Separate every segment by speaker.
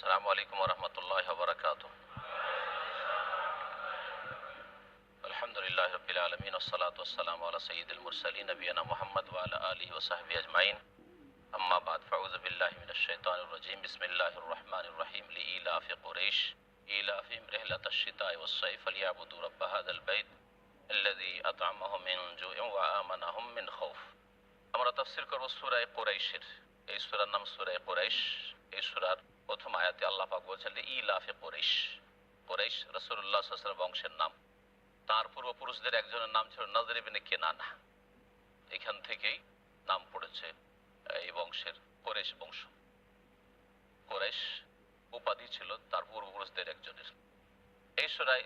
Speaker 1: আসসালামু আলাইকুম ওয়া রাহমাতুল্লাহি ওয়া বারাকাতুহু। আলহামদুলিল্লাহি রাব্বিল আলামিন ওয়াসসালাতু ওয়াসসালামু আলা সাইয়্যিদিল মুরসালিন নবিয়িনা মুহাম্মদ ওয়া আলা আলিহি ওয়া সাহবিহি আজমাইন। আম্মা বা'দ, ফাউযু বিল্লাহি মিনাশ শাইতানির রাজীম। বিসমিল্লাহির রহমানির রহিম। লিইলাফি কুরাইশ ইলাফিহিম রিহলাতাশ শিতা'i ওয়াস সাইফ ফালইয়াবুদু রাব্ব হাযাল বাইত আল্লাযী আত'আমাহুম মিন জু'ইন ওয়া আমানাহুম মিন খাউফ। আমরা তাফসীর করব সূরা কুরাইশের। এই সূরার নাম সূরা কুরাইশ। এই সূরার প্রথম আয়াতে আল্লাহ পাক বলেছেন লিইলাফি কুরাইশ। কুরাইশ রাসূলুল্লাহ সাল্লাল্লাহু আলাইহি ওয়াসাল্লাম বংশের নাম। তার পূর্বপুরুষদের একজনের নাম ছিল নযর ইবনে কিনানা। এখান থেকেই নাম পড়েছে এই বংশের কুরাইশ বংশ। কুরাইশ উপাধি ছিল তার পূর্বপুরুষদের একজনের। এই সূরায়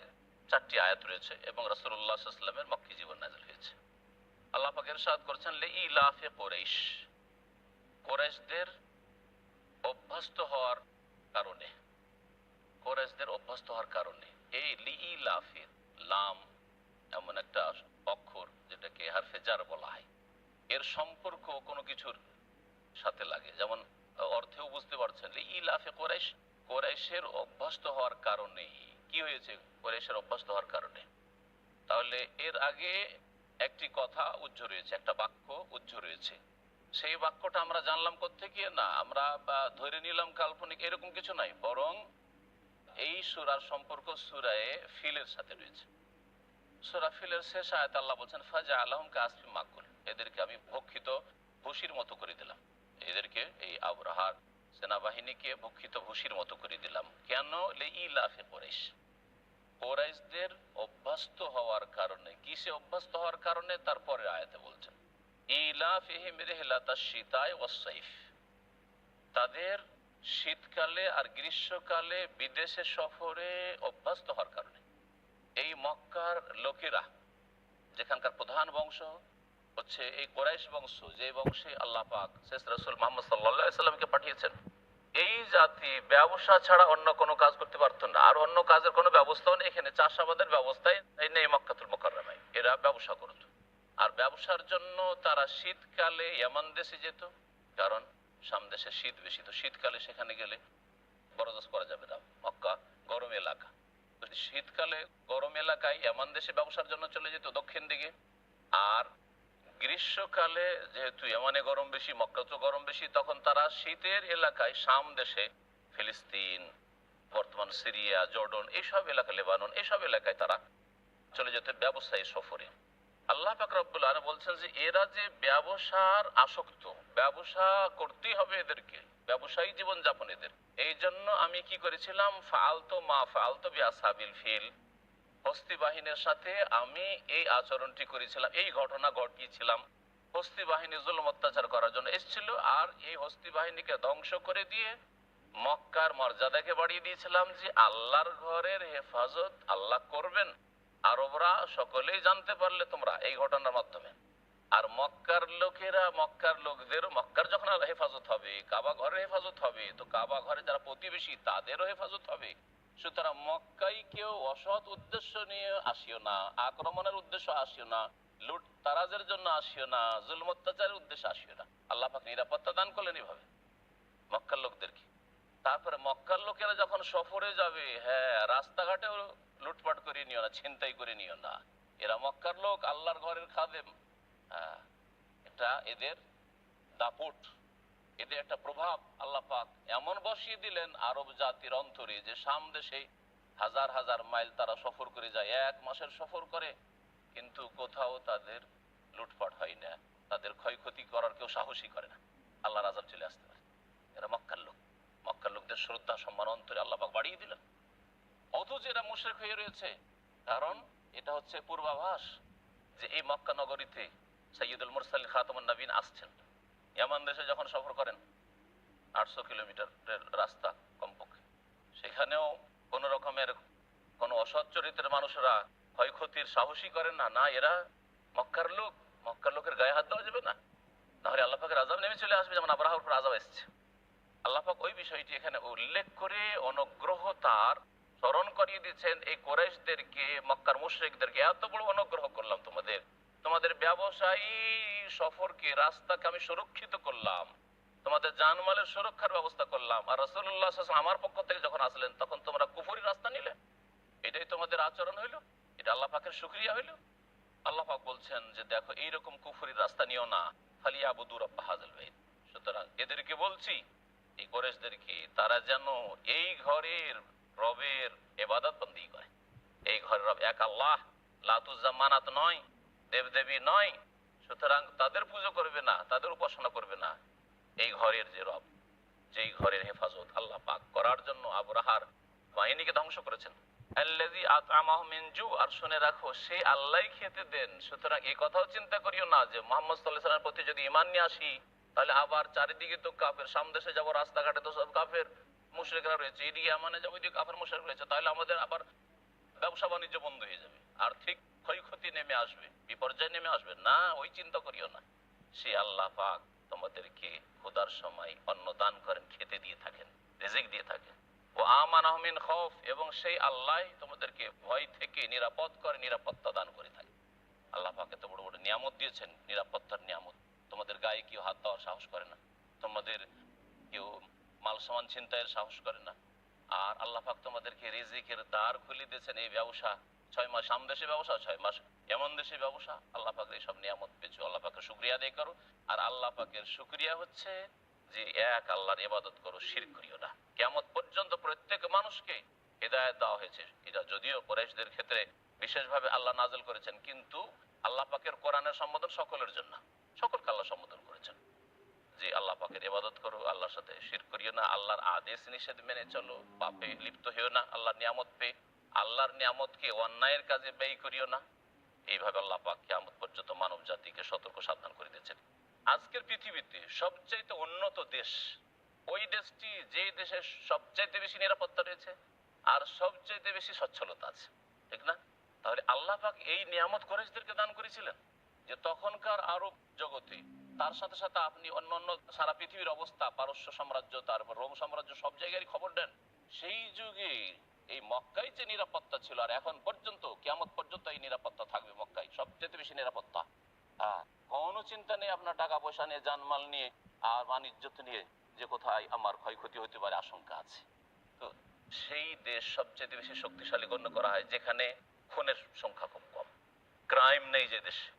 Speaker 1: 4টি আয়াত রয়েছে এবং রাসূলুল্লাহ সাল্লাল্লাহু আলাইহি ওয়াসাল্লামের মক্কি জীবন নাযিল হয়েছে। আল্লাহ পাক ইরশাদ করেছেন লিইলাফি কুরাইশ। কুরাইশদের অভ্যস্ত হওয়ার কারণে, কুরাইশদের অভ্যস্ত হওয়ার কারণে। এই লিইলাফি লাম এমন একটা অক্ষর যেটাকে হারফে জার বলা হয়। এর সম্পর্ক কোনো কিছুর সাথে লাগে, যেমন অর্থেও বুঝতে পারছেন লিইলাফি কুরাইশ, কুরাইশের অভ্যস্ত হওয়ার কারণে। কি হয়েছে কুরাইশের অভ্যস্ত হওয়ার কারণে? তাহলে এর আগে একটি কথা উজ্জ্ব রয়েছে, একটা বাক্য উজ্জ্ব রয়েছে। সেই বাক্যটা আমরা জানলাম কোত্থেকে? না আমরা ধরে নিলাম কাল্পনিক, এরকম কিছু নাই, বরং এই সূরার সম্পর্ক সূরায়ে ফিলের সাথে রয়েছে। সূরা ফিলের শেষ আয়াতে আল্লাহ বলছেন ফাজআলাহুম কাআসফিম মাকুল। এদেরকে আমি ভক্ষিত ভুসির মতো করে দিলাম। এদেরকে, এই আবরাহার সেনাবাহিনীকে ভক্ষিত ভুসির মতো করে দিলাম। কেন? লিইলাফি কুরাইশ, কুরাইশদের অভ্যস্ত হওয়ার কারণে। কিসে অভ্যস্ত হওয়ার কারণে? তারপরে আয়াতে বলছেন ইলাফিহিম রিহলাতাশ শিতা'i ওয়াস সাইফ। তাদের শীতকালে আর গ্রীষ্মকালে বিদেশে সফরে অভ্যস্ত হওয়ার কারণে। এই মক্কার লোকেরা, যেখানকার প্রধান বংশ হচ্ছে এই কুরাইশ বংশ, যে বংশে আল্লাহ পাক শেষ রাসূল মুহাম্মদ সাল্লাল্লাহু আলাইহি সাল্লামকে পাঠিয়েছেন, এই জাতি ব্যবসা ছাড়া অন্য কোনো কাজ করতে পারতো না। আর অন্য কাজের কোনো ব্যবস্থাও নেই এখানে, চাষাবাদের ব্যবস্থাই নেই মক্কাতুল মুকাররমায়। এরা ব্যবসা করত, আর ব্যবসার জন্য তারা শীতকালে ইয়ামান দেশে যেত, কারণ শাম দেশে শীত বেশি। তো শীতকালে সেখানে গেলে বরদাস্ত করা যাবে না, মক্কা গরম এলাকা। তো শীতকালে গরম এলাকায় ইয়ামান দেশে ব্যবসার জন্য চলে যেত দক্ষিণ দিকে। আর গ্রীষ্মকালে যেহেতু ইয়ামানে গরম বেশি, মক্কা তো গরম বেশি, তখন তারা শীতের এলাকায় শাম দেশে, ফিলিস্তিন, বর্তমান সিরিয়া, জর্ডন, এইসব এলাকা, লেবানন, এইসব এলাকায় তারা চলে যেত ব্যবসায়ী সফরে। আল্লাহ পাক রব্বুল আলামিন বলছেন যে এরা যে ব্যবসার আসক্ত, ব্যবসা করতেই হবে এদেরকে, ব্যবসায়ী জীবন যাপন এদের। এই জন্য আমি কি করেছিলাম? ফাআলতু মা ফাআলতু বিআসহাবিল ফিল, হস্তি বাহিনীর সাথে আমি এই আচরণটি করেছিলাম, এই ঘটনা ঘটিয়েছিলাম। হস্তি বাহিনী জুলুম অত্যাচার করার জন্য এসেছিল, আর এই হস্তি বাহিনীকে ধ্বংস করে দিয়ে মক্কার মর্যাদাকে বাড়িয়ে দিয়েছিলাম যে আল্লাহর ঘরের হেফাজত আল্লাহ করবেন। আরবরা সকলেই জানতে পারলে তোমরা এই ঘটনার মাধ্যমে। আর মক্কার লোকেরা, মক্কার লোকদের, মক্কার যখন হেফাজত হবে, কাবা ঘরের হেফাজত হবে, তো কাবা ঘরে যারা প্রতিবেশী তাদেরও হেফাজত হবে। সুতরাং মক্কায় কেউ অসৎ উদ্দেশ্য নিয়ে আসিও না, আক্রমণের উদ্দেশ্য আসিও না, লুট তারাজের জন্য আসিও না, জুলম অত্যাচারের উদ্দেশ্যে আসিও না। আল্লাহ পাক নিরাপত্তা দান করলেন এভাবে মক্কার লোকদেরকে। তারপরে মক্কার লোকেরা যখন সফরে যাবে, হ্যাঁ, রাস্তাঘাটেও লুটপাট করে নিও না, ছিনতাই করে নিও না। এরা মক্কার লোক, আল্লাহর ঘরের খাদেম। হ্যাঁ, এটা এদের দাপট, এদের একটা প্রভাব আল্লাহ পাক এমন বসিয়ে দিলেন আরব জাতির অন্তরে যে শাম দেশে হাজার হাজার মাইল তারা সফর করে যায়, 1 মাসের সফর করে, কিন্তু কোথাও তাদের লুটপাট হয় না, তাদের ক্ষয়ক্ষতি করার কেউ সাহসী করে না। আল্লাহর আযাব চলে আসতে পারে। এরা মক্কার লোক, মক্কার লোকদের শ্রদ্ধা সম্মান অন্তরে আল্লাহ পাক বাড়িয়ে দিলেন। অথচ এরা মুশরিক হয়ে রয়েছে, কারণ এটা হচ্ছে পূর্বাভাস যে এই মক্কা নগরীতে সাইয়্যিদুল মুরসালিন খাতামুন নবীন আসছেন। ইয়ামান দেশে যখন সফর করেন 800 কিলোমিটারের রাস্তা কমপক্ষে, সেখানেও কোন রকমের কোন অসৎ চরিত্রের মানুষরা ক্ষয়ক্ষতির সাহসী করেন না। না, এরা মক্কার লোক, মক্কার লোকের গায়ে হাত দেওয়া যাবে না, নাহলে আল্লাহ পাকের আযাব নেমে চলে আসবে, যেমন আবরাহার উপর আযাব এসেছে। আল্লাহ পাক ওই বিষয়টি এখানে উল্লেখ করে অনুগ্রহ তার স্মরণ করিয়ে দিচ্ছেন। এই কুরাইশদেরকে, মক্কার মুশরিকদেরকে এত বড় অনুগ্রহ করলাম, তোমাদের ব্যবসায়ী সফরকে, রাস্তাকে আমি সুরক্ষিত করলাম, তোমাদের জানমালের সুরক্ষার ব্যবস্থা করলাম, আর রাসূলুল্লাহ সাল্লাল্লাহু আলাইহি ওয়াসাল্লাম আমার পক্ষ থেকে যখন আসলেন তখন তোমরা কুফরি রাস্তা নিলে। এটাই তোমাদের আচরণ হইল, এটা আল্লাহ পাকের শুকরিয়া হইল। আল্লাহ পাক বলছেন যে দেখো এইরকম কুফরির রাস্তা নিও না, ফালিয়াবুদু রাব্বা হাযাল বাইত। সুতরাং এদেরকে বলছি, এই কুরাইশদেরকে, তারা যেন এই ঘরের রবের ইবাদত বন্দি করে। এই ঘরের রব এক আল্লাহ, লা তুযা মানাত নয়, দেবদেবী নয়। সুতরাং তাদের পুজো করবে না, তাদের উপাসনা করবে না। এই ঘরের যে রব, যেই ঘরের হেফাজত আল্লাহ পাক করার জন্য আবরাহার বাহিনীকে ধ্বংস করেছেন, আল্লাযী আত'আমাহুম মিন জু', আর শুনে রাখো সেই আল্লাহই খেতে দেন। সুতরাং এই কথাও চিন্তা করিও না যে মুহাম্মদ সাল্লাল্লাহু আলাইহি ওয়াসাল্লামের প্রতি যদি ঈমান নিয়ে আসি তাহলে আবার চারিদিকে তো কাফের, সামদেশে যাব রাস্তাঘাটে তো সব কাফের মুশরিকরা রয়েছে, এদিকে ইয়ামানে যাবো এদিকে কাফের মুশরিক রয়েছে, তাহলে আমাদের আবার ব্যবসা বাণিজ্য বন্ধ হয়ে যাবে, আর্থিক ক্ষয়ক্ষতি নেমে আসবে, বিপর্যয় নেমে আসবে। না, ওই চিন্তা করিও না। সে আল্লাহ পাক তোমাদেরকে ক্ষুধার সময় অন্ন দান করেন, খেতে দিয়ে থাকেন, রিজিক দিয়ে থাকেন। ও আমানাহুম মিন খাউফ, এবং সেই আল্লাহ তোমাদেরকে ভয় থেকে নিরাপদ করে, নিরাপত্তা দান করে থাকে। আল্লাহ পাক এত বড় বড় নিয়ামত দিয়েছেন, নিরাপত্তার নিয়ামত। তোমাদের গায়ে কেউ হাত দেওয়ার সাহস করে না, তোমাদের কেউ মাল সামান ছিনতাইয়ের সাহস করে না। আর আল্লাহ পাক তোমাদেরকে রিজিকের দ্বার খুলে দিয়েছেন। এই ব্যবসা 6 মাস আম দেশে ব্যবসা, 6 মাস এমন দেশে ব্যবসা। আল্লাহ পাকের এইসব নিয়ামত পেয়েছো, আল্লাহ পাকের শুকরিয়া আদায় করো। আর আল্লাহ পাকের শুকরিয়া হচ্ছে যে এক আল্লাহর ইবাদত করো, শিরক করিও না। কিয়ামত পর্যন্ত প্রত্যেক মানুষকে হিদায়াত দেওয়া হয়েছে। এটা যদিও কুরাইশদের ক্ষেত্রে বিশেষভাবে আল্লাহ নাযিল করেছেন, কিন্তু আল্লাহ পাকের কোরআনের সম্বোধন সকলের জন্য, সকলকে আল্লাহ সম্বোধন করেছেন যে আল্লাহ পাকের ইবাদত করো, আল্লাহর সাথে শিরক করিও না, আল্লাহর আদেশ নিষেধ মেনে চলো, পাপে লিপ্ত হইও না, আল্লাহর নিয়ামত পেয়ে আল্লাহর নিয়ামতকে অন্যায়ের কাজে ব্যয় করিও না। এইভাবে আল্লাহ পাক কিয়ামত পর্যন্ত মানব জাতিকে সতর্ক সাবধান করে দিয়েছেন। আজকের পৃথিবীতে সবচাইতে উন্নত দেশ ওই দেশটি যে দেশের সবচাইতে বেশি নিরাপত্তা রয়েছে আর সবচাইতে বেশি সচ্ছলতা আছে, ঠিক না? তাহলে আল্লাহ পাক এই নিয়ামত কুরাইশদেরকে দান করেছিলেন যে তখনকার আরব জগতে, তার সাথে সাথে আপনি অন্যান্য সারা পৃথিবীর অবস্থা, পারস্য সাম্রাজ্য, তারপর রোম সাম্রাজ্য, সব জায়গায় খবর দেন। সেই যুগে এই মক্কায় যে নিরাপত্তা ছিল, আর এখন পর্যন্ত কিয়ামত পর্যন্ত এই নিরাপত্তা থাকবে। মক্কায় সবচেয়ে বেশি নিরাপত্তা। কোনো চিন্তা নেই আপনার টাকা পয়সা নিয়ে, জানমাল নিয়ে আর বাণিজ্য নিয়ে যে কোথায় আমার ক্ষয়ক্ষতি হতে পারে আশঙ্কা আছে। তো সেই দেশ সবচেয়ে বেশি শক্তিশালী গণ্য করা হয় যেখানে খুনের সংখ্যা খুব কম, ক্রাইম নেই যে দেশে,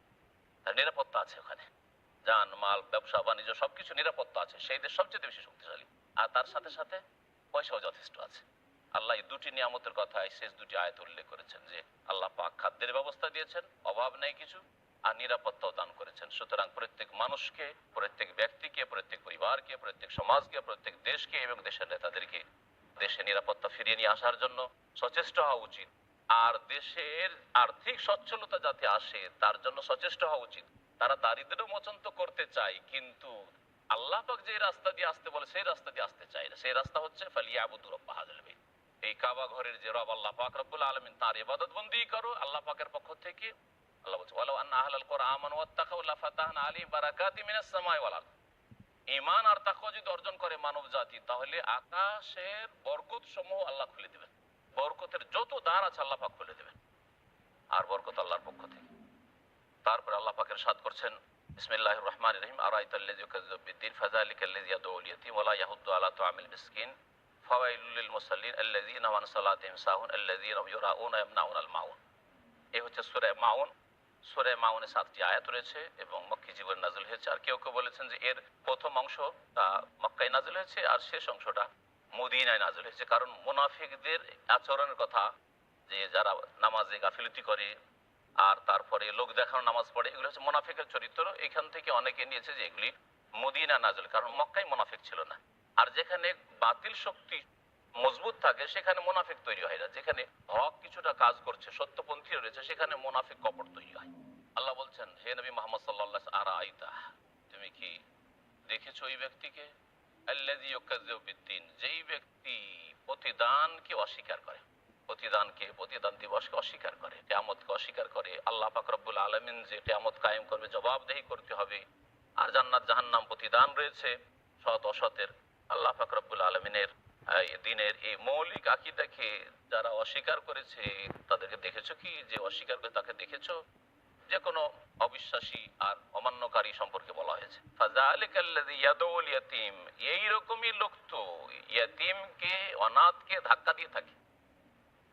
Speaker 1: তার নিরাপত্তা আছে। ওখানে যান মাল, ব্যবসা বাণিজ্য সবকিছু নিরাপত্তা আছে, সেই দেশ সবচেয়ে বেশি শক্তিশালী। আর তার সাথে সাথে পয়সাও যথেষ্ট আছে। আল্লাহ এই দুটি নিয়ামতের কথা শেষ দুটি আয়াতে উল্লেখ করেছেন যে আল্লাহ পাক খাদ্যের ব্যবস্থা দিয়েছেন, অভাব নেই কিছু, আর নিরাপত্তাও দান করেছেন। সুতরাং প্রত্যেক মানুষকে, প্রত্যেক ব্যক্তিকে, প্রত্যেক পরিবারকে, প্রত্যেক সমাজকে, প্রত্যেক দেশকে এবং দেশের নেতাদেরকে দেশে নিরাপত্তা ফিরিয়ে নিয়ে আসার জন্য সচেষ্ট হওয়া উচিত। আর দেশের আর্থিক সচ্ছলতা যাতে আসে তার জন্য সচেষ্ট হওয়া উচিত। তারা দারিদ্র্য মোচন তো করতে চায়, কিন্তু আল্লাহ পাক যে রাস্তা দিয়ে আসতে বলে সেই রাস্তা দিয়ে আসতে চায় না। সেই রাস্তা হচ্ছে ফালিয়াবুদু রাব্বা হাযাল বাইত। এই কাবা ঘরের যে রব আল্লাহ পাক রব্বুল আলামিন, তার ইবাদত বন্দেগী করো আল্লাহ পাকের পক্ষ থেকে। আল্লাহ বলছে ওয়ালাউ আন্না আহলাল কুরআ আমানু ওয়াত্তাকাউ লাফাতাহনা আলাইহিম বারাকাতিম মিনাস সামাই ওয়াল আরদ। ঈমান আর তাকওয়া যদি অর্জন করে মানব জাতি, তাহলে আকাশের বরকত সমূহ আল্লাহ খুলে দিবেন। বরকতের যত দ্বার আছে আল্লাহ পাক খুলে দিবেন, আর বরকত আল্লাহর পক্ষ থেকে। তারপর আল্লাহ পাক ইরশাদ করছেন বিসমিল্লাহির রহমানির রহিম, আরাইতাল্লাযী ইউকাযযিবু বিদ্দীন ফাযালিকাল্লাযী ইয়াদউল ইয়াতীম ওয়া লা ইয়াহুদ্দু আলা তুআমিল মিসকিন ফাওয়াইলুল লিল মুসাল্লিন আল্লাযীনা আন সালাতিহিম সাহুন আল্লাযীনা ইউরাউনা ইয়ামনাউনাল মাউন। এই হচ্ছে সূরা মাউন। সূরা মাউনে 7টি আয়াত রয়েছে এবং মক্কি জীবনে নাযিল হয়েছে। আর কেউ কেউ বলেছেন যে এর প্রথম অংশটা মক্কায় নাযিল হয়েছে আর শেষ অংশটা মদিনায় নাযিল হয়েছে। কারণ মুনাফিকদের আচরণের কথা, যে যারা নামাজে গাফিলতি করে আর তারপরে লোক দেখানো নামাজ পড়ে, এগুলো হচ্ছে মুনাফিকের চরিত্র। এখান থেকে অনেকে নিয়েছে যে এগুলি মদিনা নাযিল, কারণ মক্কায় মুনাফিক ছিল না। আর যেখানে বাতিল শক্তি মজবুত থাকে সেখানে মুনাফিক তৈরি হয় না। যেখানে হক কিছুটা কাজ করছে, সত্যপন্থী রয়েছে, সেখানে মুনাফিক কপট তৈরি হয়। আল্লাহ বলছেন, হে নবী মুহাম্মদ সাল্লাল্লাহু আলাইহি ওয়াসাল্লাম, আরাআইতা, তুমি কি দেখেছো ওই ব্যক্তিকে, আল্লাযী ইউকাযযিবু বিদ্দীন, যেই ব্যক্তি প্রতিদানকে অস্বীকার করে, প্রতিদানকে, প্রতিদান দিবসকে অস্বীকার করে, কিয়ামতকে অস্বীকার করে। আল্লাহ পাক রব্বুল আলামিন যে কিয়ামত কায়েম করবে, জবাবদেহি করতে হবে, আর জান্নাত জাহান্নাম প্রতিদান রয়েছে সৎ অসতের। আল্লাহ পাক রব্বুল আলামিনের দিনের এই মৌলিক আকীদাকে যারা অস্বীকার করেছে তাদেরকে দেখেছো কি, যে অস্বীকার করে তাকে দেখেছো? যে কোনো অবিশ্বাসী আর অমান্যকারী সম্পর্কে বলা হয়েছে। ফাযালিকাল্লাযী ইয়াদউল ইয়াতীম, এইরকমই লোক তো ইয়াতীমকে, অনাথকে ধাক্কা দিয়ে থাকে।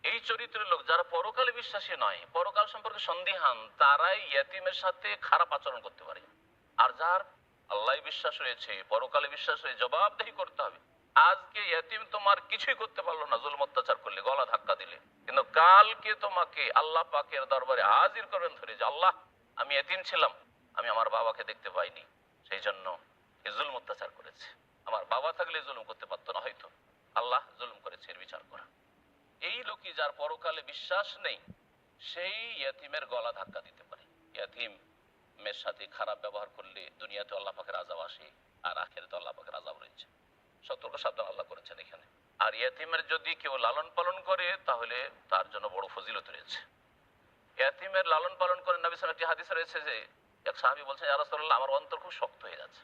Speaker 1: এই চরিত্রের লোক যারা পরকালে বিশ্বাসী নয়, পরকাল সম্পর্কে সন্দিহান, তারাই ইয়াতীমের সাথে খারাপ আচরণ করতে পারে। আর যার আল্লাহ বিশ্বাস রয়েছে, পরকালে বিশ্বাস রয়েছে, জবাবদেহি করতে হবে। আজকে ইয়াতীম তোমার কিছুই করতে পারলো না জুলম অত্যাচার করলে, গলা ধাক্কা দিলে, কিন্তু কালকে তোমাকে আল্লাহ পাকের দরবারে হাজির করবেন ধরে যে আল্লাহ, আমি ইয়াতীম ছিলাম, আমি আমার বাবাকে দেখতে পাইনি, সেই জন্য এ জুলম অত্যাচার করেছে। আমার বাবা থাকলে জুলুম করতে পারতো না, হয়তো আল্লাহ জুলুম করেছে, এর বিচার করা। এই লোকই যার পরকালে বিশ্বাস নেই, সেই ইয়াতীমের গলা ধাক্কা দিতে পারে। ইয়াতীমের সাথে খারাপ ব্যবহার করলে দুনিয়াতে আল্লাহ পাকের আযাব আসে, আর আখিরাতে আল্লাহ পাকের আযাব রয়েছে। সতর্ক সাবধান আল্লাহ করেছেন এখানে। আর ইয়াতীমের যদি কেউ লালন পালন করে তাহলে তার জন্য বড় ফজিলত রয়েছে। ইয়াতীমের লালন পালন করে নবী সাল্লাল্লাহু আলাইহি ওয়াসাল্লাম, একটি হাদিস রয়েছে যে এক সাহাবী বলছেন, ইয়া রাসূলুল্লাহ, আমার অন্তর খুব শক্ত হয়ে যাচ্ছে,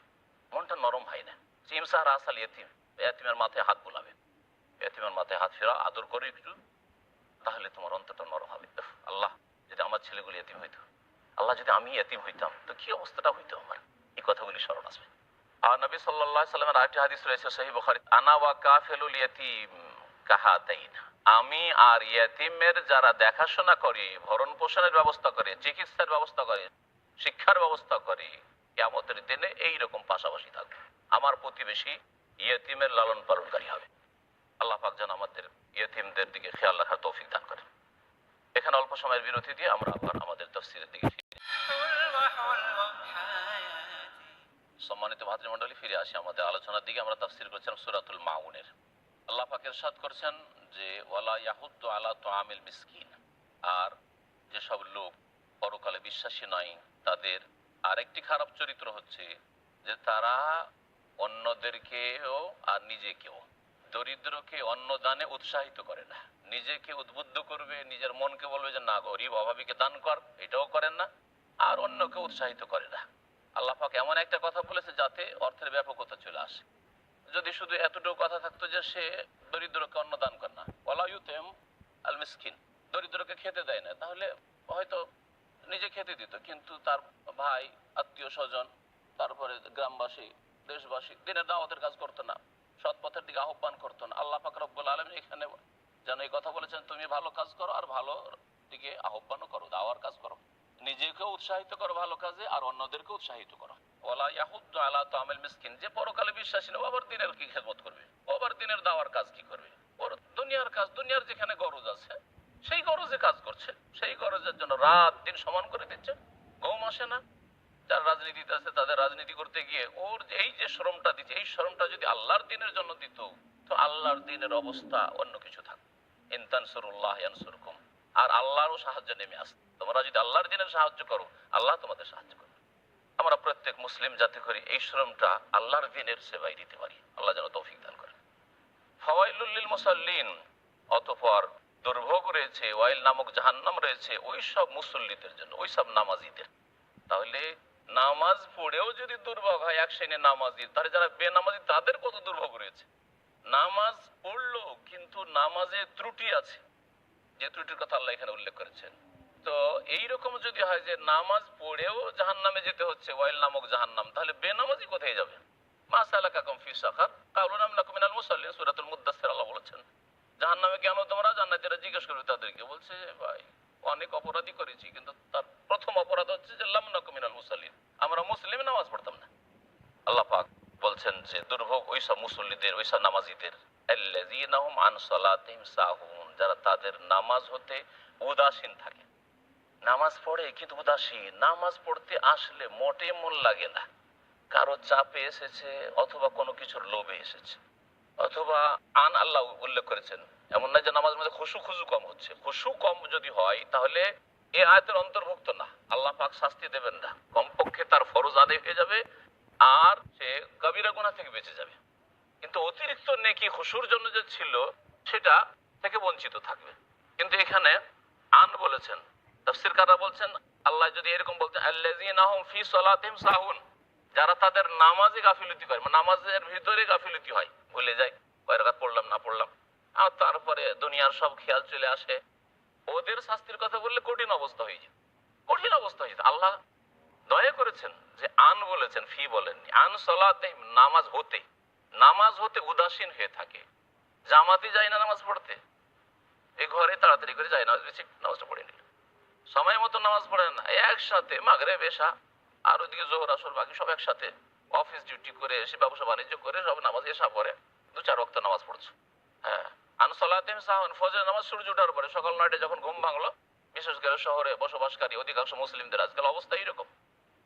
Speaker 1: মনটা নরম হয় না। ইমসাহ রাসাল ইয়াতীম, ইয়াতীমের মাথায় হাত বুলাবে, ইয়াতীমের মাথায় হাত ফেরা, আদর করে একটু, তাহলে তোমার অন্তরটা নরম হবে। আল্লাহ, যদি আমার ছেলেগুলি ইয়াতীম হইতো, আল্লাহ যদি আমি ইয়াতীম হইতাম তো কি অবস্থাটা হইতো আমার, এই কথাগুলি স্মরণ আসবে। আর নবী সাল্লাল্লাহু আলাইহি ওয়াসাল্লামের আরেকটি হাদিস রয়েছে সহিহ বুখারী, আনা ওয়া কাফিলুল ইয়াতীম কাহাতাইন, আমি আর ইয়াতীমের যারা দেখাশোনা করে, ভরণ পোষণের ব্যবস্থা করে, চিকিৎসার ব্যবস্থা করে, শিক্ষার ব্যবস্থা করে, কিয়ামতের দিনে এইরকম পাশাপাশি থাকবে। আমার প্রতিবেশী ইয়াতীমের লালন পালনকারী হবে। আল্লাহ পাক যেন আমাদের ইয়াতীমদের দিকে খেয়াল রাখার তৌফিক দান করেন। এখানে অল্প সময়ের বিরতি দিয়ে আমরা আবার আমাদের তাফসীরের দিকে সম্মানিত ভাতৃমণ্ডলী ফিরে আসি আমাদের আলোচনার দিকে। আমরা তাফসীর করছিলাম সূরাতুল মাউনের। আল্লাহ পাক ইরশাদ করছেন যে ওয়ালা ইয়াহুদ্দু আলা তুআমিল মিসকিন, আর যেসব লোক পরকালে বিশ্বাসী নয় তাদের আরেকটি খারাপ চরিত্র হচ্ছে যে তারা অন্যদেরকেও আর নিজেকেও, দরিদ্রকে অন্নদানে উৎসাহিত করে না, নিজেকে উদ্বুদ্ধ করবে, নিজের মনকে বলবে যে না, গরিব অভাবীকে দান কর, এটাও করেন না, আর অন্যকে উৎসাহিত করে না। আল্লাহ পাক এমন একটা কথা বলেছে যাতে অর্থের ব্যাপকতা চলে আসে। যদি শুধু এতটুকু কথা থাকতো যে সে দরিদ্রকে অন্ন দান করে না, ওয়ালা ইউতিম আল মিসকিন, দরিদ্রকে খেতে দেয় না, তাহলে হয়তো নিজে খেতে দিত, কিন্তু তার ভাই, আত্মীয় স্বজন, তারপরে গ্রামবাসী, দেশবাসী দিনের দাওয়াতের কাজ করতো না, সৎ পথের দিকে আহ্বান করতো না। আল্লাহ পাক রব্বুল আলামিন এখানে যেন এই কথা বলেছেন, তুমি ভালো কাজ করো আর ভালো দিকে আহ্বানও করো, দাওয়ার কাজ করো, নিজেকেও উৎসাহিত করো ভালো কাজে আর অন্যদেরকে উৎসাহিত করো। ওয়ালা ইয়াহুদ্দু আলা তুআমিল মিসকিন, যে পরকালে বিশ্বাসী না, আবার দিনের কি খেদমত করবে, আবার দিনের দাওয়ার কাজ কি করবে, ওর দুনিয়ার কাজ, দুনিয়ার যেখানে গরজ আছে সেই গরজে কাজ করছে, সেই গরজের জন্য রাত দিন সমান করে দিচ্ছে, ঘুম আসে না। যারা রাজনীতিতে আছে তাদের রাজনীতি করতে গিয়ে ওর এই যে শ্রমটা দিচ্ছে, এই শ্রমটা যদি আল্লাহর দিনের জন্য দিত তো আল্লাহর দিনের অবস্থা অন্য কিছু থাকতো। ইন তানসুরুল্লাহ ইয়ানসুরকুম, আর আল্লাহরও সাহায্য নেমে আসে। তোমরা যদি আল্লাহর দিনের সাহায্য করো, আল্লাহ তোমাদের সাহায্য করবে। আমরা প্রত্যেক মুসলিম জাতি করি এই শ্রমটা আল্লাহর দিনের সেবায় দিতে পারি। আল্লাহ যেন তৌফিক দান করেন। ফাওয়াইলুল লিল মুসাল্লিন, অতঃপর দুর্ভোগ রয়েছে, ওয়াইল নামক জাহান্নাম রয়েছে ওই সব মুসল্লিদের জন্য, ওই সব নামাজিদের। তাহলে নামাজ পড়েও যদি দুর্ভোগ হয় এক শ্রেণীর নামাজি, তাহলে যারা বেনামাজি তাদের কত দুর্ভোগ রয়েছে। নামাজ পড়লো কিন্তু নামাজে ত্রুটি আছে, যে ত্রুটির কথা আল্লাহ এখানে উল্লেখ করেছেন। তো এইরকম যদি হয় যে নামাজ পড়েও জাহান্নামে যেতে হচ্ছে, ওয়াইল নামক জাহান্নাম, তাহলে বেনামাজি কোথায় যাবে? মা সালাকাকুম ফি সাকার ক্বালু লাম নাকু মিনাল মুসাল্লিন, সূরাতুল মুদ্দাসসির আল্লাহ বলেছেন জাহান্নামে কেন তোমরা? জান্নাতীরা জিজ্ঞেস করবে তাদেরকে, বলছে ভাই অনেক অপরাধী করেছি, কিন্তু তার প্রথম অপরাধ হচ্ছে যে লাম নাকু মিনাল মুসাল্লিন, আমরা মুসলিম নামাজ পড়তাম না। আল্লাহ পাক বলছেন যে দুর্ভোগ ওই সব মুসল্লিদের, ওই সব নামাজিদের, আল্লাযীনা হুম আন সালাতিহিম সাহুন, যারা তাদের নামাজ হতে উদাসীন থাকে। নামাজ পড়ে কিন্তু উদাসীন, নামাজ পড়তে আসলে মোটে মন লাগে না, কারো চাপে এসেছে অথবা কোনো কিছুর লোভে এসেছে, অথবা আন আল্লাহ উল্লেখ করেছেন, এমন না যে নামাজের মধ্যে খুশু খুশু কম হচ্ছে। খুশু কম যদি হয় তাহলে এই আয়াতের অন্তর্ভুক্ত না, আল্লাহ পাক শাস্তি দেবেন না, কমপক্ষে তার ফরজ আদায় হয়ে যাবে আর সে কবিরা গুনাহ থেকে বেঁচে যাবে, কিন্তু অতিরিক্ত নেকি খুশুর জন্য যে ছিল সেটা থেকে বঞ্চিত থাকবে। কিন্তু এখানে আন বলেছেন, তাফসীরকাররা বলছেন আল্লাহ যদি এরকম বলতেন আল্লাযীনা হুম ফি সালাতিহিম সাহুন, যারা তাদের নামাজে গাফিলতি করে, নামাজের ভিতরে গাফিলতি হয়, ভুলে যায় কয় রাকাত পড়লাম না পড়লাম, আর তারপরে দুনিয়ার সব খেয়াল চলে আসে, ওদের শাস্তির কথা বললে কঠিন অবস্থা হয়ে যায়। কঠিন অবস্থা হয়েছে। আল্লাহ দয়া করেছেন যে আন বলেছেন, ফি বলেননি। আন সলাতে, নামাজ হতে উদাসীন হয়ে থাকে। জামাতি যায় না নামাজ পড়তে, এই ঘরে তাড়াতাড়ি করে যায় নামাজ বেশি, নামাজটা পড়ে নিল, সময় মতো নামাজ পড়ে না, একসাথে মাগরিব এশা আর ওইদিকে জোহর আসর বাকি সব একসাথে, অফিস ডিউটি করে এসে ব্যবসা বাণিজ্য করে সব নামাজ এশা পরে 2-4 ওয়াক্ত নামাজ পড়ছো। হ্যাঁ, আনসলাতিম সাহুন, ফজর নামাজ সূর্য ওঠার পরে সকাল 9টায় যখন ঘুম ভাঙলো, বিশেষ করে শহরে বসবাসকারী অধিকাংশ মুসলিমদের আজকাল অবস্থা এইরকম,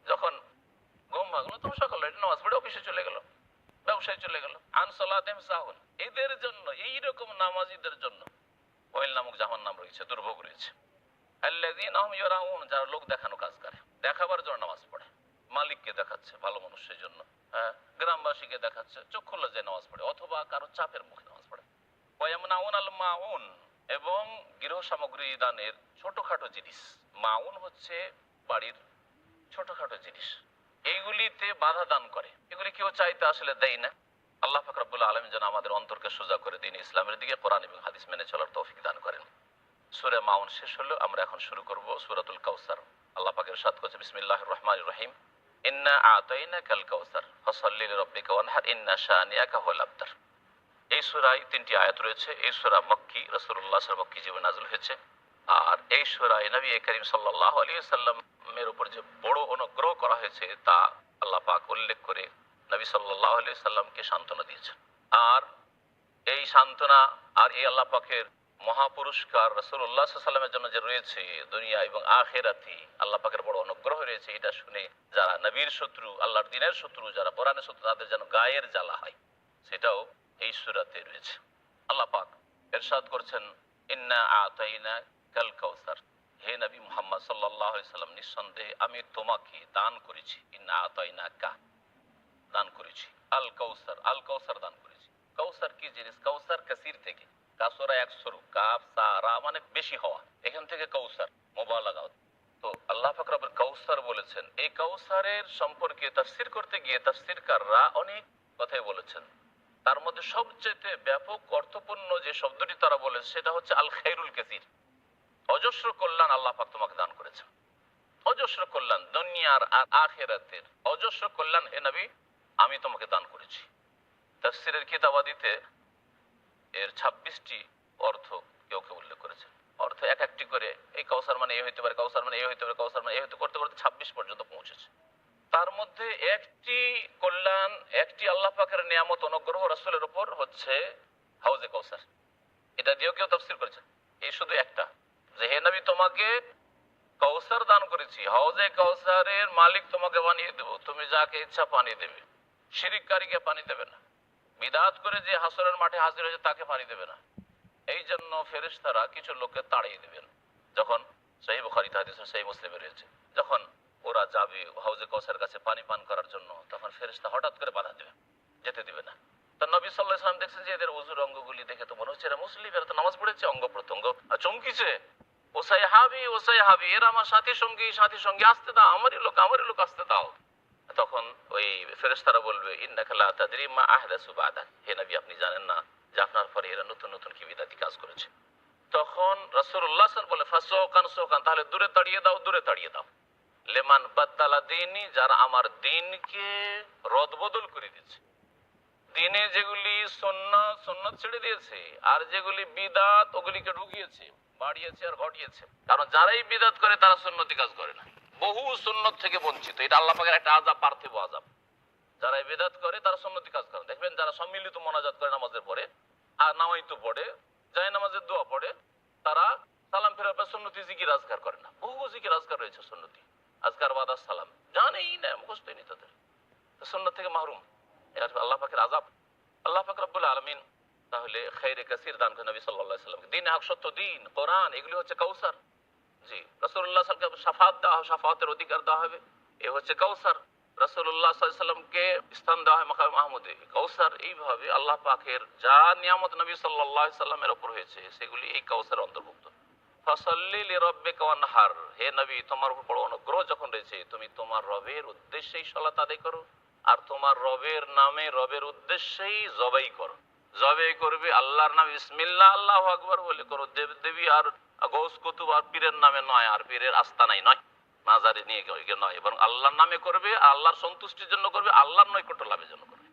Speaker 1: যখন ঘুম ভাঙলো তখন সকাল 9টায় নামাজ পড়ে অফিসে চলে গেল, ব্যবসায় চলে গেল। আনসলাতিম সাহুন, এদের জন্য, এইরকম নামাজিদের জন্য ওয়াইল নামক জাহান্নাম রয়েছে, দুর্ভোগ রয়েছে। আল্লাযীনা হুম ইউরাউন, যারা লোক দেখানো কাজ করে, দেখাবার জন্য নামাজ পড়ে, মালিককে দেখাচ্ছে ভালো মানুষের জন্য, হ্যাঁ, গ্রামবাসীকে দেখাচ্ছে, চক্ষু লজ্জায় নামাজ পড়ে, অথবা কারো চাপের মুখে নামাজ পড়ে। ওয়ায়ামনাউন আল মাউন, এবং গৃহ সামগ্রী দানের ছোটখাটো জিনিস, মাউন হচ্ছে বাড়ির ছোটখাটো জিনিস, এইগুলিতে বাধা দান করে। এগুলি কেউ চাইতে আসলে দেয় না। আল্লাহ পাক রব্বুল আলামিন যেন আমাদের অন্তরকে সোজা করে দিন ইসলামের দিকে, কোরআন এবং হাদিস মেনে চলার তৌফিক দান করেন। সূরা মাউন শেষ হলো, আমরা এখন শুরু করব সূরাতুল কাউসার। আল্লাহ পাক ইরশাদ করেছেন, বিসমিল্লাহির রহমানির রহিম, ইন্না আতাইনাকাল কাউসার ফাসাল্লি লিরাব্বিকা ওয়ানহার ইন্না শানিআকা হুয়াল আবতার। এই সূরায় 3টি আয়াত রয়েছে। এই সূরা মক্কি, রাসূলুল্লাহ সাল্লাল্লাহু আলাইহি ওয়াসাল্লাম মক্কি জীবনে নাযিল হয়েছে। আর এই সূরায় নবী করিম সাল্লাল্লাহু আলাইহি ওয়াসাল্লামের উপর যে বড় অনুগ্রহ করা হয়েছে তা আল্লাহ পাক উল্লেখ করে নবী সাল্লাল্লাহু আলাইহি ওয়াসাল্লামকে সান্ত্বনা দিয়েছেন। আর এই সান্ত্বনা আর এই আল্লাহ পাকের মহাপুরস্কার রাসূলুল্লাহ সাল্লাল্লাহু আলাইহি ওয়াসাল্লামের জন্য যে রয়েছে দুনিয়া এবং আখিরাতে, আল্লাহ পাকের বড় অনুগ্রহ রয়েছে, এটা শুনে যারা নবীর শত্রু, আল্লাহর দ্বীনের শত্রু, যারা কোরআনের শত্রু, তাদের যেন গায়ের জ্বালা হয়, সেটাও এই সূরাতে রয়েছে। আল্লাহ পাক ইরশাদ করছেন, ইন্না আতাইনা কাল কাউসার, হে নবী মুহাম্মদ সাল্লাল্লাহু আলাইহি ওয়াসাল্লাম, নিঃসন্দেহে আমি তোমাকে দান করেছি, ইন্না আতাইনা কা, দান করেছি, আল কাউসার, আল কাউসার দান করেছি। কাউসার কি জিনিস? কাউসার কাসির থেকে, কাসরা 100, কাফ সারা মানে বেশি হওয়া, এখান থেকে কাউসার মুবালাগা। তো আল্লাহ পাক রব্বুল কাউসার বলেছেন। এই কাউসারের সম্পর্কে তাফসীর করতে গিয়ে তাফসীরকাররা অনেক কথাই বলেছেন। তার মধ্যে সবচেয়ে ব্যাপক অর্থপূর্ণ যে শব্দটি তারা বলেছে সেটা হচ্ছে আল খায়রুল কাসির, অজস্র কল্যাণ আল্লাহ পাক তোমাকে দান করেছেন, অজস্র কল্যাণ দুনিয়ার আর আখিরাতের অজস্র কল্যাণ হে নবী আমি তোমাকে দান করেছি। তাফসীরের কিতাবাদিতে এর 26টি অর্থ কেউ কেউ উল্লেখ করেছে। অর্থ এক একটি করে, এই কাউসার মানে এ হইতে পারে, কাউসার মানে এ হইতে পারে, কাউসার মানে এ হইতে, করতে করতে 26 পর্যন্ত পৌঁছেছে। তার মধ্যে একটি কল্যাণ, একটি আল্লাহ পাকের নিয়ামত অনুগ্রহ রাসূলের উপর হচ্ছে হাউজে কাউসার। এটা দিয়েও কেউ তাফসীর করেছে। এই শুধু একটা, যে হে নবী তোমাকে কাউসার দান করেছি, হাউজে কাউসারের মালিক তোমাকে বানিয়ে দেব, তুমি যাকে ইচ্ছা পানি দেবে, শিরিককারীকে পানি দেবে না, বিদআত করে যে হাসরের মাঠে হাজির হয়েছে তাকে পানি দেবে না। এই জন্য ফেরেশতারা কিছু লোককে তাড়িয়ে দেবেন। যখন সহিহ বুখারীতে হাদিস, সহিহ মুসলিমে রয়েছে, যখন ওরা যাবে হাউজে কাউসারের কাছে পানি পান করার জন্য, তখন ফেরেশতা হঠাৎ করে বাধা দেবে, যেতে দিবে না। তো নবী সাল্লাল্লাহু আলাইহি ওয়াসাল্লাম দেখছেন যে এদের ওযুর অঙ্গগুলি দেখে তো মনে হচ্ছে এরা মুসলিম, এরা তো নামাজ পড়েছে, অঙ্গ প্রত্যঙ্গ চমকিছে, ওসাইহাবি ওসাইহাবি, এরা আমার সাথী সঙ্গী, সাথী সঙ্গী, আসতে দাও, আমারই লোক আসতে দাও। তখন ওই ফেরেশতারা বলবে, ইন্নাকা লা তাদরি মা আহদাসু বাদাক, হে নবী আপনি জানেন না যে আপনার পরে এরা নতুন নতুন কি বিদআতি কাজ করেছে। তখন রাসূলুল্লাহ সাল্লাল্লাহু আলাইহি ওয়াসাল্লাম বলে, ফাসওকান সোকান, তাহলে দূরে তাড়িয়ে দাও, দূরে তাড়িয়ে দাও। লেমান বাদদালা দীনি, যারা আমার দ্বীনকে রদবদল করে দিয়েছে, দ্বীনে যেগুলি সুন্নাত ছেড়ে দিয়েছে, আর যেগুলি বিদআত ওগুলিকে ঢুকিয়েছে, বাড়িয়েছে আর ঘটিয়েছে। কারণ যারাই বিদআত করে তারা সুন্নতি কাজ করে না, বহু সুন্নত থেকে বঞ্চিত। এটা আল্লাহ পাকের একটা আযাব, পার্থিব আযাব। যারা বিদআত করে তারা সুন্নতি কাজ করে। দেখবেন যারা সম্মিলিত মোনাজাত করে নামাজের পরে, আর নামাইতো পড়ে, যায় নামাজের দোয়া পড়ে, তারা সালাম ফেরার পর সুন্নতি জিকির আজকার করে না। বহু জিকির আজকার রয়েছে সুন্নতি, আজকার বাদ সালাম জানেই না, মুখস্থই নেই তাদের, সুন্নত থেকে মাহরুম। এটা আল্লাহ পাকের আযাব। আল্লাহ পাক রব্বুল আলামিন তাহলে খায়রে কাসির দান করেন নবী সাল্লাল্লাহু আলাইহি ওয়াসাল্লামকে। দ্বীন হক, সত্য দ্বীন, কোরআন, এগুলি হচ্ছে কাউসার। জি, রাসূলুল্লাহ সাল্লাল্লাহু আলাইহি ওয়াসাল্লামকে শাফাআত দেওয়া হবে, শাফাআতের অধিকার দেওয়া হবে, এ হচ্ছে কাউসার। রাসূলুল্লাহ সাল্লাল্লাহু আলাইহি ওয়াসাল্লামকে স্থান দেওয়া হয় মাকাম মাহমুদে, কাউসার। এইভাবে আল্লাহ পাকের যা নিয়ামত নবী সাল্লাল্লাহু আলাইহি ওয়াসাল্লামের উপর হয়েছে সেগুলি এই কাউসার অন্তর্ভুক্ত। ফাসাল্লি লিরাব্বিকা ওয়ানহার, হে নবী তোমার উপর বড় অনুগ্রহ যখন রয়েছে, তুমি তোমার রবের উদ্দেশ্যেই সালাত আদায় করো, আর তোমার রবের নামে, রবের উদ্দেশ্যেই জবাই করো। জবাই করবে আল্লাহর নামে, বিসমিল্লাহ আল্লাহু আকবার বলে করো। দেব দেবী আর গৌস কুতুব আর পীরের নামে নয়, আর পীরের আস্তানাই নয়। মাজারে নিয়ে গিয়ে নয়, বরং আল্লাহর নামে করবে, আল্লাহর সন্তুষ্টির জন্য করবে, আল্লাহর নৈকট্য লাভের জন্য করবে।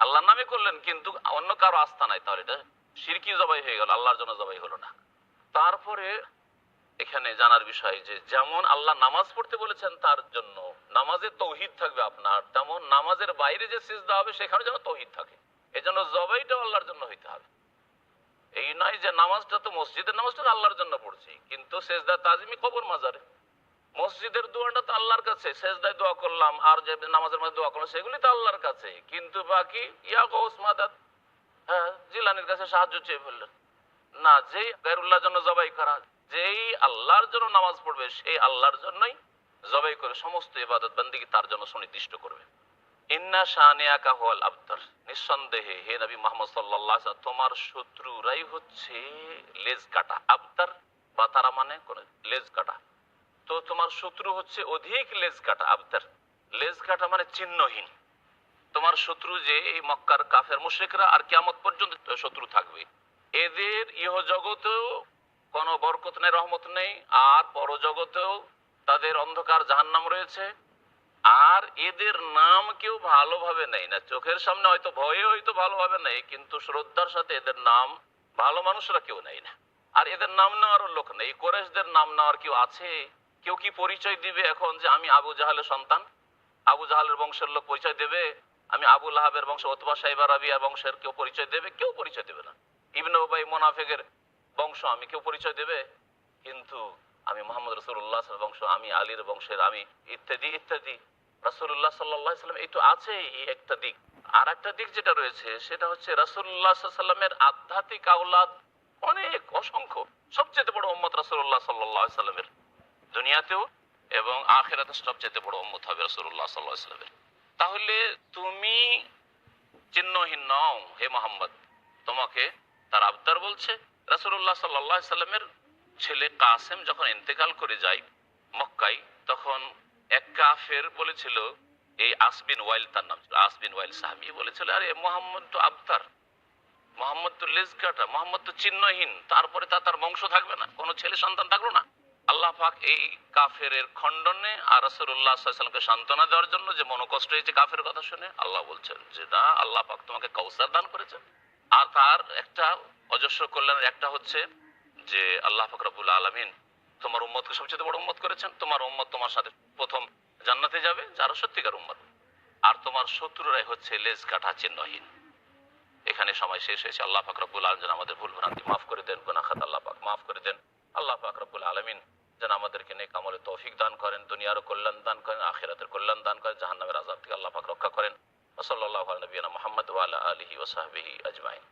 Speaker 1: আল্লাহর নামে করলেন কিন্তু অন্য কারো আস্থা নাই, তাহলে এটা শিরকি জবাই হয়ে গেল, আল্লাহর জন্য জবাই হলো না। তারপরে এখানে জানার বিষয় যে যেমন আল্লাহ নামাজ পড়তে বলেছেন তার জন্য নামাজে তৌহিদ থাকবে আপনার, তেমন নামাজের বাইরে যে সিজদা হবে সেখানে যেন তৌহিদ থাকে। এজন্য জবাইটা আল্লাহর জন্য হইতে হবে। এই নয় যে নামাজটা তো মসজিদের নামাজটা আল্লাহর জন্য পড়ছি, কিন্তু সেজদা তাজিমি কবর মাজারে। মসজিদের দোয়াটা তো আল্লাহর কাছে, সেজদায় দোয়া করলাম আর যে নামাজের মধ্যে দোয়া করলাম সেগুলি তো আল্লাহর কাছে, কিন্তু বাকি ইয়া গৌস মাদাত, হ্যাঁ জিলানির কাছে সাহায্য চেয়ে ফেললেন না। যেই গায়রুল্লাহর জন্য জবাই করা, যেই আল্লাহর জন্য নামাজ পড়বে সেই আল্লাহর জন্যই জবাই করে সমস্ত ইবাদত বান্দিগি তার জন্য সুনির্দিষ্ট করবে। ইন্না শানিয়াকা হুয়াল আবতার, নিঃসন্দেহে হে নবী মুহাম্মদ সাল্লাল্লাহু আলাইহি ওয়াসাল্লাম তোমার শত্রুরাই হচ্ছে লেজ কাটা। আবতার বা তারা মানে কোন লেজ কাটা, তো তোমার শত্রু হচ্ছে অধিক লেজ কাটা। আবতার লেজ কাটা মানে চিহ্নহীন। তোমার শত্রু যে এই মক্কার কাফের মুশরিকরা আর কিয়ামত পর্যন্ত শত্রু থাকবে, এদের ইহ জগতেও কোনো বরকত নেই, রহমত নেই, আর পরজগতেও তাদের অন্ধকার জাহান্নাম রয়েছে। আর এদের নাম কেউ ভালোভাবে নেই না, চোখের সামনে হয়তো ভয়ে হয়তো ভালোভাবে নেই, কিন্তু শ্রদ্ধার সাথে এদের নাম ভালো মানুষরা কেউ নেই না। আর এদের নাম নেওয়ারও লোক নেই। কোরেশদের নাম নেওয়ার কেউ আছে? কেউ কি পরিচয় দিবে এখন যে আমি আবু জাহালের সন্তান? আবু জাহালের বংশের লোক পরিচয় দেবে? আমি আবু লাহাবের বংশ, ওতবা সাইবা রাবিয়ার বংশের কেউ পরিচয় দেবে? কেউ পরিচয় দেবে না। ইবনে উবাই মুনাফিকের বংশ আমি, কেউ পরিচয় দেবে? কিন্তু আমি মুহাম্মদ রাসূলুল্লাহ সাল্লাল্লাহু আলাইহি ওয়াসাল্লামের বংশ, আমি আলীর বংশের, আমি ইত্যাদি ইত্যাদি। রাসূলুল্লাহ সাল্লাল্লাহু আলাইহি ওয়াসাল্লাম এই তো আছে, এই একটা দিক। আর একটা দিক যেটা রয়েছে সেটা হচ্ছে রাসূলুল্লাহ সাল্লাল্লাহু আলাইহি ওয়াসাল্লামের আধ্যাত্মিক আওলাদ অনেক, অসংখ্য। সবচেয়ে বড় উম্মত রাসূলুল্লাহ সাল্লাল্লাহু আলাইহি ওয়াসাল্লামের, দুনিয়াতেও এবং আখিরাতে সবচেয়ে বড় উম্মত হবে রাসূলুল্লাহ সাল্লাল্লাহু আলাইহি ওয়াসাল্লামের। তাহলে তুমি চিহ্নহীন নও হে মুহাম্মদ, তোমাকে তার আবতার বলছে। রাসূলুল্লাহ সাল্লাল্লাহু আলাইহি ওয়াসাল্লামের ছেলে কাসেম যখন ইন্তেকাল করে যায় মক্কায়, তখন এক কাফের বলেছিল, এই আসবিন ওয়াইল তার নাম ছিল, আসবিন ওয়াইল সাহাবী বলেছিল, আরে মুহাম্মদ তো আবতার, মোহাম্মদ তো লেজ কাটা, মোহাম্মদ তো চিহ্নহীন, তারপরে তার বংশ থাকবে না, কোনো ছেলে সন্তান থাকলো না। আল্লাহ পাক এই কাফের খণ্ডনে আর রাসূলুল্লাহ সাল্লাল্লাহু আলাইহি ওয়াসাল্লামকে সান্ত্বনা দেওয়ার জন্য যে মনোকষ্ট হয়েছে কাফের কথা শুনে, আল্লাহ বলছেন যে না, আল্লাহ পাক তোমাকে কাউসার দান করেছেন। আর তার একটা অজস্র কল্যাণের একটা হচ্ছে যে আল্লাহ পাক রব্বুল আলামিন তোমার উম্মতকে সবচেয়ে বড় উম্মত করেছেন। তোমার উম্মত তোমার সাথে প্রথম জান্নাতে যাবে যারা সত্যিকার উম্মত, আর তোমার শত্রুরাই হচ্ছে লেজ কাটা চিহ্নহীন। এখানে সময় শেষ হয়েছে। আল্লাহ পাক রব্বুল আলামিন যেন আমাদের ভুল ভ্রান্তি মাফ করে দেন, গুনাহ খাতা আল্লাহ পাক মাফ করে দেন। আল্লাহ পাক রব্বুল আলামিন যেন আমাদেরকে নেক আমলে তৌফিক দান করেন, দুনিয়ারও কল্যাণ দান করেন, আখিরাতের কল্যাণ দান করেন, জাহান্নামের আযাব থেকে আল্লাহ পাক রক্ষা করেন। ওয়া সাল্লাল্লাহু আলা নবিয়িনা মুহাম্মদ ওয়া আলা আলিহি ওয়া সাহবিহি আজমাইন।